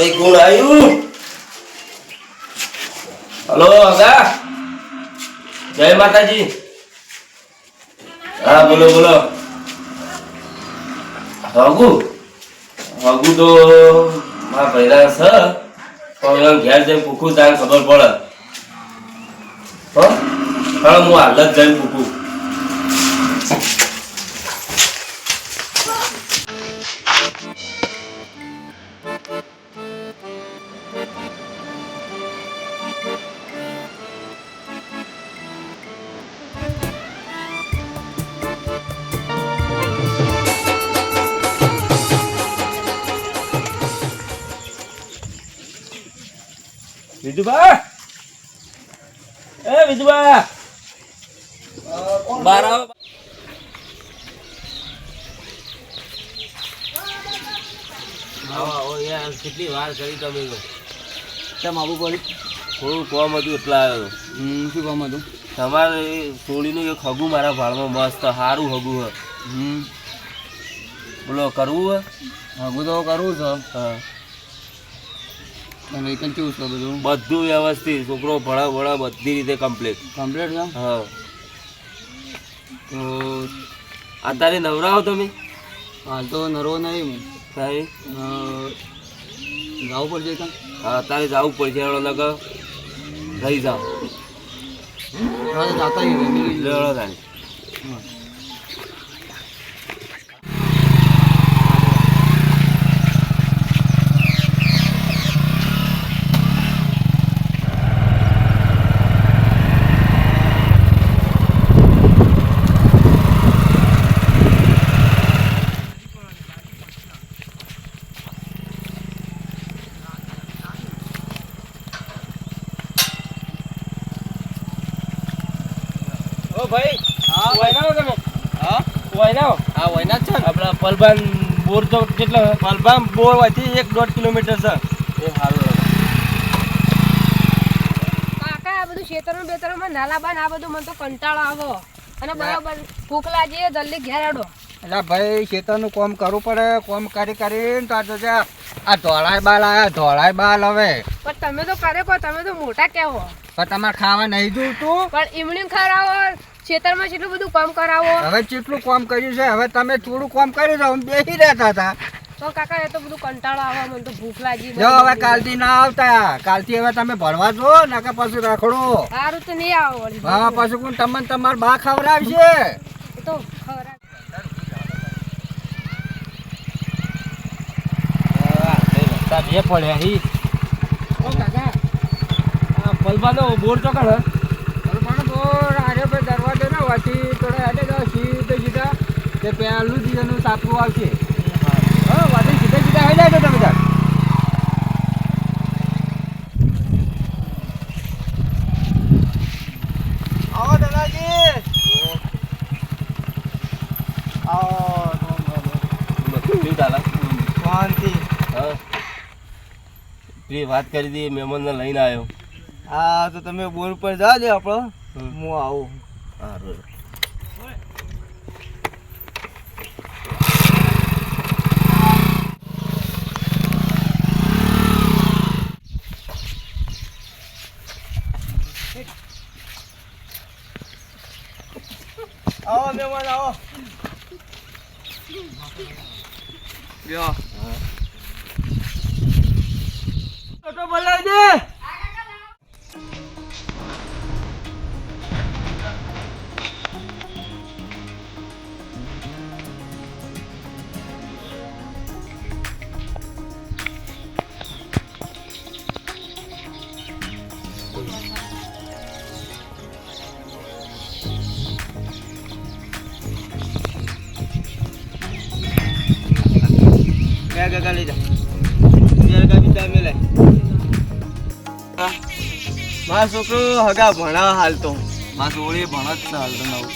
ભાઈ કોણ આવ્યું? હલો અગા, જય માતાજી. હા બોલો બોલો. હગુ હગુ તો મારા ભૈરા છે પણ ઘેર જઈને પૂછું તારે ખબર પડે. હા હું હાલ જ જઈને પૂછું. વિજુબા, એ વિજુબા બાર આવો. યાર કેટલી વાર કરી તમે તો. કેમ આવું પડી? થોડું કોમ હતું એટલે આવ્યો. શું કામ હતું? તમારે સોળીનું એક હગું મારા ભાળમાં મસ્ત સારું હગું હ. બોલો કરવું હે? હગું તો કરવું છે. હા તમે કેવું છે બધું? બધું વ્યવસ્થિત, છોકરો ભણા ભણા બધી રીતે કમ્પ્લીટ. કમ્પ્લીટ છે? હા. તો અત્યારે નવરાવો તમે? હાલ તો નરવો નહીં હું. સાહેબ જવું પડશે કાં? હા અત્યારે જવું પડશે. લગા રહી જાઓ. હા તો જાતા લેવડો થાય. ઓ ભાઈ, હા વૈનાઓ તમે? હા વૈનાઓ? હા વયના જ છે ને. આપણા પલબાન બોર તો કેટલો? પલબામ બોર વચ્ચે 1-1.5 કિલોમીટર છે. એ સારું. કાકા આ બધું ખેતરમાં બેતરમાં નાલાબાન આ બધું મને તો કંટાળો આવો અને બરાબર ભૂખ લાગી જલ્દી ઘેર હેડો. એટલે ભાઈ ખેતરનું કામ કરવું પડે. કામ કરીને તો આજે આ ધોળાય બાલ આવ્યા. ધોળાય બાલ હવે પણ તમે તો કરે કો, તમે તો મોટા કેવો પણ તમારે ખાવા નહીં જોઈતું. પણ ઈમણી ખરાવો ખેતરમાં કેટલું બધું કામ કરાવો. હવે કેટલું કામ કર્યું છે. હવે તમે થોડું કામ કરી દો. બેસી રહેતા હતા. તો કાકા એ તો બધું કંટાળો આવે મને તો ભૂખ લાગી. જો હવે કાલથી ના આવતા. કાલથી હવે તમે ભણવા જો નકર પછી રખડો. સારું તો નહીં આવો વળી. હા પછી કોણ તમને તમાર બા ખવડાવશે. એ તો ખબર બે પડ્યા હી. ઓ કાકા પલબાનો બોર તો કણ? પણ બોર આજે ભાઈ દરવાજો ના હોવાથી થોડા હેડે જાઓ સીધા તે પહેલું જ એનું સાપરું આવશે. હા વાથી સીધા હેડે તો તમે તાર. આવો દાદાજી. આવો કેવું ચાલે? શાંતિ. હા વાત કરી દઈએ. મહેમાનને લઈને આવ્યો. હા તો તમે બોર પર જાઓ દે આપણો. હું આવું. સારું. આવો મહેમાન આવો. લ્યો તો બોલાવી દે. કાકા લઈ જા. મારો છોકરો હગા ભણાવ હાલ તો. મારા સોળી ભણ જ છે હાલ તો નવું.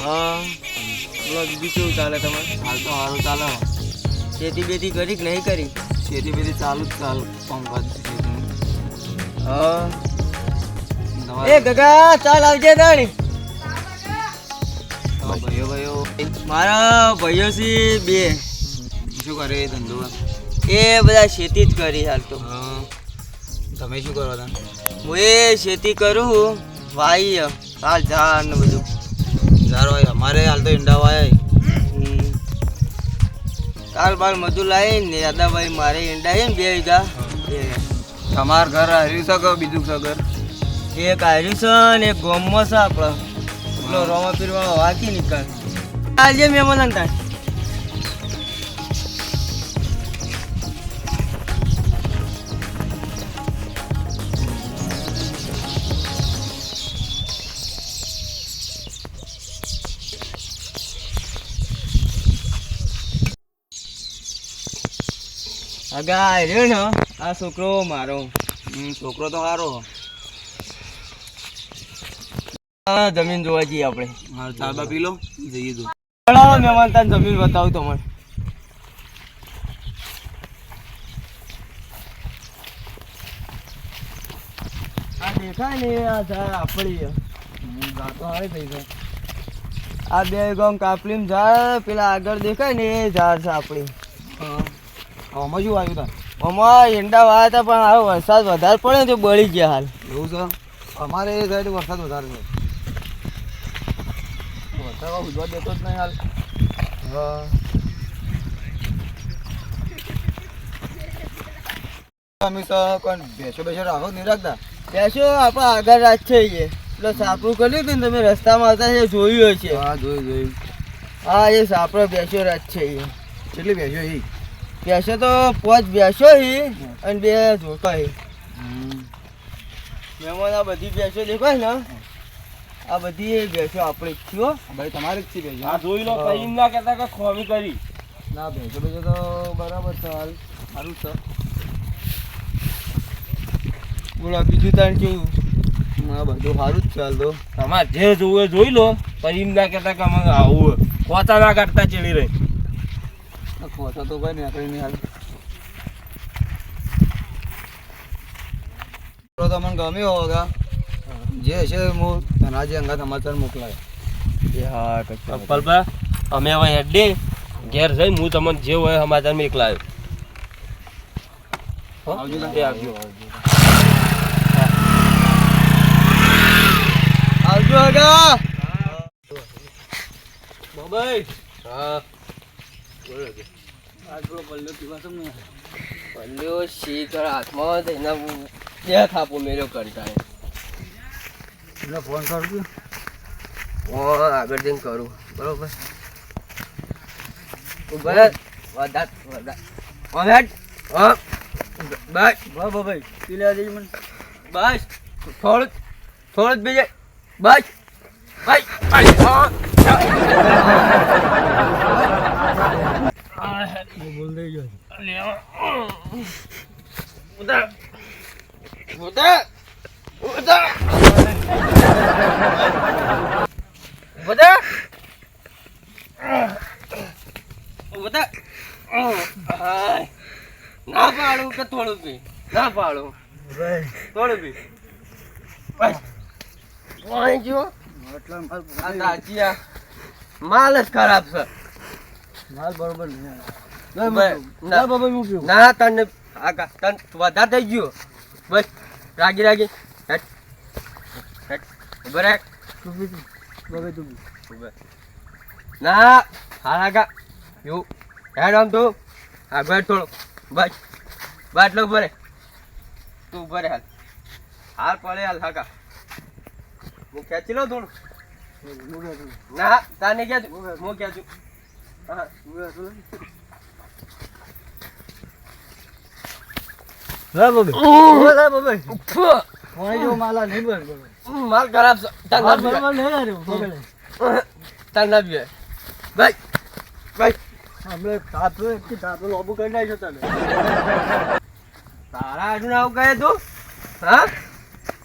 હા બીજું કેવું ચાલે તમારે? હાલ તો સારું ચાલે. ખેતી બેતી કરી કે નહીં કરી? ખેતી બેતી ચાલુ જ ચાલુ કામકાજ. હા એ ગગા ચાલ આવજે તાણી. ભાઈઓ મારા ભાઈઓ છે બે. શું કરે ધંધો? એ બધા ખેતી જ કરી હાલ તો. તમે શું કરો હતા? હું એ ખેતી કરું વાઈ હાલ ઝાડ ને બધું. સારો અમારે હાલ તો ઈંડા વાયા. કાલ બાર મજૂર લાવી ને દાદાભાઈ મારે ઈંડા છે ને 2 વીઘા. તમારું ઘર હાર્યું છે કે બીજું છે ઘર? એક હાર્યું છે ને એક ગોમમાં છે આપણે. એટલો રોમા પીરવાળો વાંકી નીકળ. આજે મહેમાન થાય. અગા રહ્યો ને આ છોકરો મારો. છોકરો તો સારો. જમીન જોવા જઈએ આપણે. હા ચા બા પી લો જઈએ તું. મહેમાન તાર જમીન બતાવું તમને. આ દેખાય ને આ ઝાડ આપણી ગાતો આવે થઈ જાય. આ 2 વીઘા કાપલીમ ઝાડ પેલા આગળ દેખાય ને એ ઝાડ છે આપણી. આમાં શું આવ્યું તા? આમાં ઈંડા વાયા હતા પણ હાલ વરસાદ વધારે પડે ને તો બળી ગયા હાલ. એવું છે? અમારે એ સાઈડ વરસાદ વધારે છે. વરસાદ ઉજવા દેતો જ નહીં હાલ. અમે તો કોઈ ભેંસો બેસો રાખો નહીં રાખતા. બેસો આપણે આગળ રાત છે એટલે સાપરું કર્યું હતું ને તમે રસ્તામાં આવતા છે જોયું હશે. હા જોયું. હા એ સાપરો બેસો રાત છે. કેટલી ભેંસો એ? બેસો તો 5 બેસો હી અને 2 જોતા હી. મહેમાન આ બધી બેસો દેખાય ને આ બધી બેસો આપણે થયો. ભાઈ તમારે જ છે ભેંસો? આ જોઈ લો કઈ ના કહેતા કે ખોમી કરી. ના ભેંસો બેસો તો બરાબર છે હાલ. સારું છે. બોલો બીજું તાણ કેવું? હા બધું સારું જ છે હાલ તો. તમારે જે જોવું એ જોઈ લો પછી એમ ના કહેતા કે અમે આવું ખોતા ના કાઢતા ચડી રહી. ખોટા તો ભાઈ નીકળી નહીં હાલ. તો તમને ગમ્યો હોગા જે હશે હું ધનાજી અંગા સમાચાર મોકલાય. હા પલપા અમે હવે હેડે ઘેર જઈને હું તમને જે હોય સમાચાર મેં એકલાયો. આવજો આવજો. આવજો આગા. બાબાઈ હા પલ્લ્યો શીકર હાથમાં એના 2 થાપો મેળ્યો કંટાળે. એને ફોન કરજો. આગળ જઈને કરું બરોબર. વધારે હા બસ ભાઈ પીલા જઈ મને. બસ થોડું જ બીજે બસ બોલ દઈ ગયો. ના પાડું કે થોડું પી ના પાડું થોડું પી બસ વાંચી ગયો. આ તાજિયા માલ જ ખરાબ છે. માલ બરોબર નહીં. ના બાબા મૂક્યું ના તને આગા તને વધારે થઈ ગયો. બસ રાગી હેટ ઉભો રહે. ના હાલ આગા એવું હેડ આમ તું આગળ થોડો બસ બાટલો ઉભો રહે. તું ઉભો રહે હાલ પડે હાલ હાકા હું ખેંચી લઉં થોડું. ના તાને ક્યાં હું ખેંચું. હા માલ ખરાબ છે. તાર ના પીવે ભાઈ તારા હાજુ આવું કહે તું? હા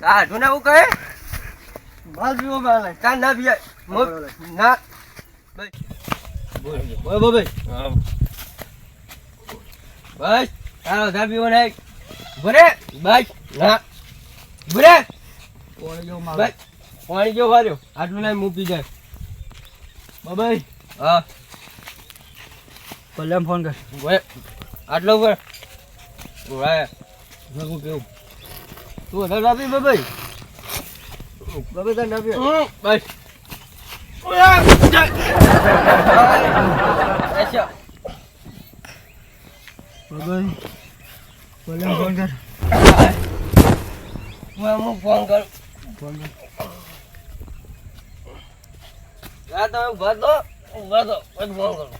તારા હાજુ આવું કહે? તાર ના પીવે ના બસ તારો વધારે પીવો નહીં. ભરે બસ ના ભરે બસ પાણી જેવો વાર્યો આટલું નહીં મૂકી જાય. બાબાઈ હા પલ્લામ ફોન કર. આટલો ઉપર ઉડાય હું કેવું તું વધારે આપી બાબાઈ તને આપી બસ બાબાઈ બોલે ફોન કર હું ફોન કરું ફોન કર આ તમે ઉભા તો પછી ફોન કરું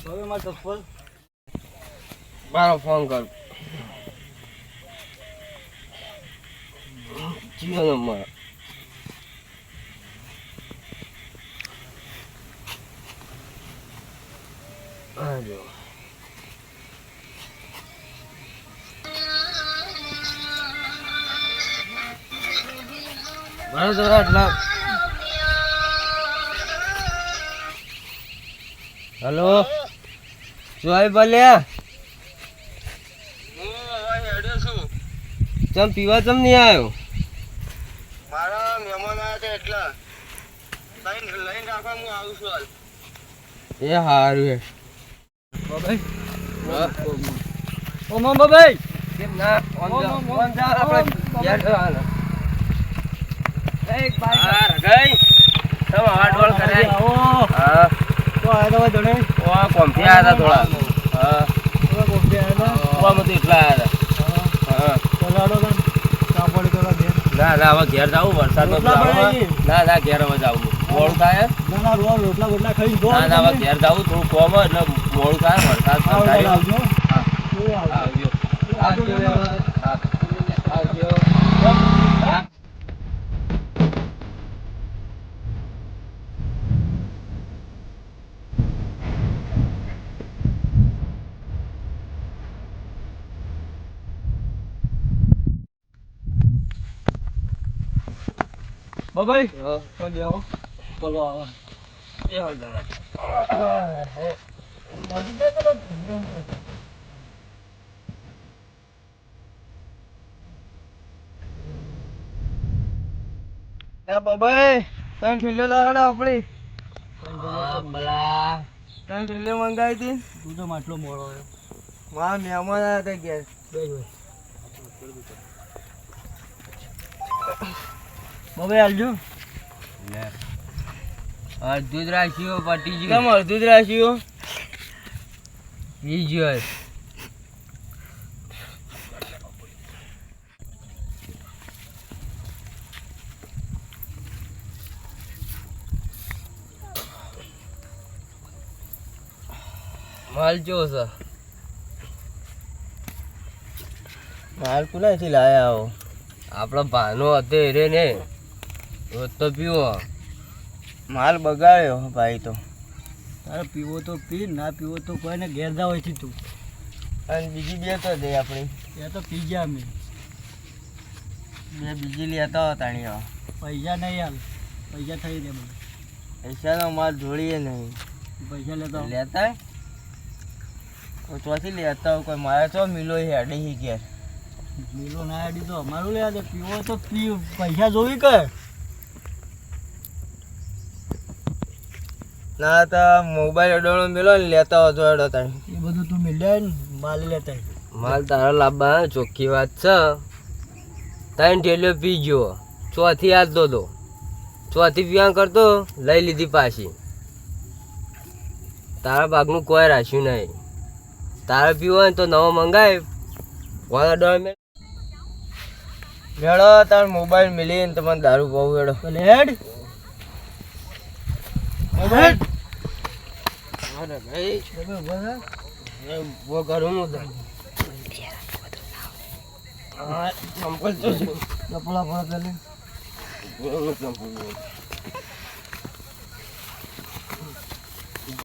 હવે મારે ચપ્પલ મારો ફોન કરું જીઓ નંબર આજો મારો તો આટલા હેલો જોઈ બોલ્યા ચમ પીવા ચમ નહીં આવ્યો મારા મહેમાન આવ્યા છે એટલા લઈને રાખવા હું આવું છું હાલ. એ હારું હે બાબાઈ ઓ મમ બાબાઈ કેમ ના ફોન જા આપણે ઘેર જવાના એક બાઈક હા રગાઈ તમે વાટવાળ કરે આવો હા તો આયા તો જોડે ઓ કોમથી આયા હતા થોડા હા તો કોફી આયા ઓમાં તો એટલા આયા હતા હા ચલાડો કર કાપડ કરો દે ના ના હવે ઘેર જાવું વરસાદ નો રોટલા બનાવી. ના ના ઘેર હવે જાવું મોડું થાય ના રોટલા બોટલા ખાઈ દો ના ના હવે ઘેર જાવું થોડું કોમ હોય એટલે મોડું થાય વરસાદ પણ થાય આવજો આવજો આવજો બાબાઈ તો દેવો બોલો આવો એ હાલ દાદા બાબાઈ તને ઠેલો લાવડા આપણી બલા તને ઠેલો મંગાવી હતી તું તો માટલો મોડો હોય મારા મહેમાન આવ્યા હતા ઘેર બાબાઈ હાલજો અડધું જ રાખ્યું પટી કેમ ગયું અડધું જ રાખ્યું બીજું માલ જો છે માલ કુલાથી લાયા આવો આપણો ભાનો હતો રે ને રોજ તો પીવો માલ બગાડ્યો ભાઈ તો તારે પીવો તો પી ના પીવો તો કોઈને ઘેર જાવ હોય તું અને બીજી બે તો દે આપણી એ તો પી ગયા અમે બે બીજી લેતા હતા તાણી પૈસા નહીં હાલ પૈસા થઈ દે મને પૈસાનો માલ જોડીએ નહીં પૈસા લેતા લેતા ચોથી લેતા હોય કોઈ મારે તો મિલો હેડી ઘેર મિલો ના હેડી તો અમારું લે દે પીવો તો પી પૈસા જોવી કે ના તો મોબાઈલ અડોળો મેલો ને લેતા હતો અડો તાણી એ બધું તું મિલ્યા ને માલ લેતા માલ તારો લાવવા ચોખ્ખી વાત છે ત્રણ ઠેલીઓ પી ગયો ચોથી હાથ દો ચોથી પીવા કરતો લઈ લીધી પાછી તારા ભાગનું કોઈ રાખ્યું નહીં તારે પીવો હોય ને તો નવો મંગાય કોના ડર મેળો તાર મોબાઈલ મિલીને તમને દારૂ પાવું એડો હેડ મોબાઈલ અરે ભાઈ કરું હું તો ચંપલ તો ચપલા પર